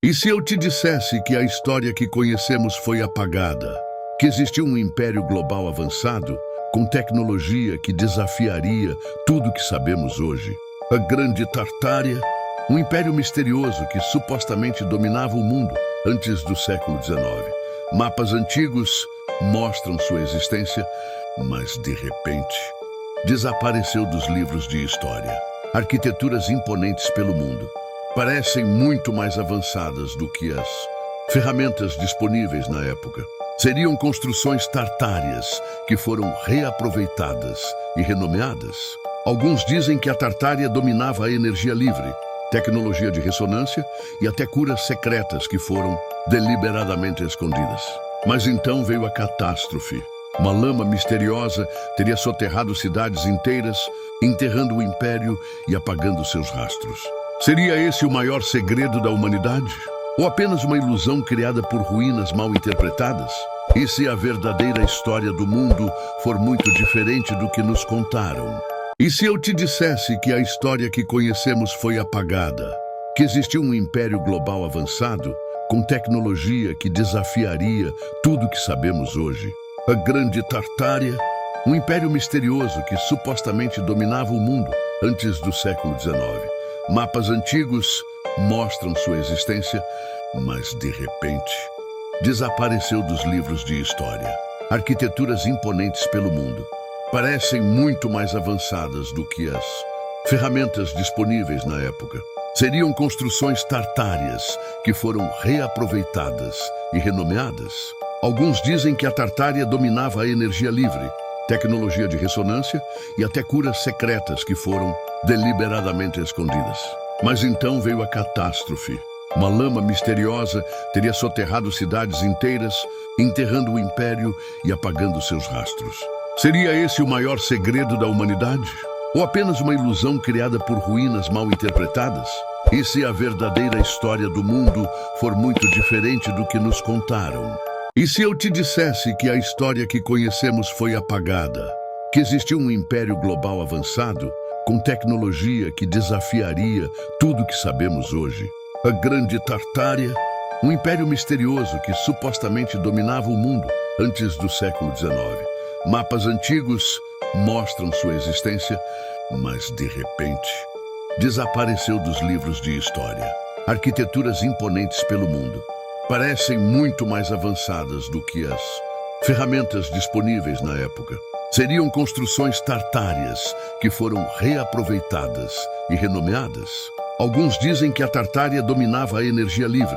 E se eu te dissesse que a história que conhecemos foi apagada, que existiu um império global avançado, com tecnologia que desafiaria tudo que sabemos hoje? A Grande Tartária, um império misterioso que supostamente dominava o mundo antes do século XIX. Mapas antigos mostram sua existência, mas de repente desapareceu dos livros de história. Arquiteturas imponentes pelo mundo parecem muito mais avançadas do que as ferramentas disponíveis na época. Seriam construções tartárias que foram reaproveitadas e renomeadas. Alguns dizem que a Tartária dominava a energia livre, tecnologia de ressonância e até curas secretas que foram deliberadamente escondidas. Mas então veio a catástrofe. Uma lama misteriosa teria soterrado cidades inteiras, enterrando o império e apagando seus rastros. Seria esse o maior segredo da humanidade? Ou apenas uma ilusão criada por ruínas mal interpretadas? E se a verdadeira história do mundo for muito diferente do que nos contaram? E se eu te dissesse que a história que conhecemos foi apagada, que existiu um império global avançado, com tecnologia que desafiaria tudo que sabemos hoje? A Grande Tartária, um império misterioso que supostamente dominava o mundo antes do século XIX. Mapas antigos mostram sua existência, mas de repente desapareceu dos livros de história. Arquiteturas imponentes pelo mundo parecem muito mais avançadas do que as ferramentas disponíveis na época. Seriam construções tartárias que foram reaproveitadas e renomeadas. Alguns dizem que a Tartária dominava a energia livre, tecnologia de ressonância e até curas secretas que foram deliberadamente escondidas. Mas então veio a catástrofe. Uma lama misteriosa teria soterrado cidades inteiras, enterrando o império e apagando seus rastros. Seria esse o maior segredo da humanidade? Ou apenas uma ilusão criada por ruínas mal interpretadas? E se a verdadeira história do mundo for muito diferente do que nos contaram? E se eu te dissesse que a história que conhecemos foi apagada, que existiu um império global avançado, com tecnologia que desafiaria tudo que sabemos hoje? A Grande Tartária, um império misterioso que supostamente dominava o mundo antes do século XIX. Mapas antigos mostram sua existência, mas de repente desapareceu dos livros de história. Arquiteturas imponentes pelo mundo parecem muito mais avançadas do que as ferramentas disponíveis na época. Seriam construções tartárias que foram reaproveitadas e renomeadas. Alguns dizem que a Tartária dominava a energia livre,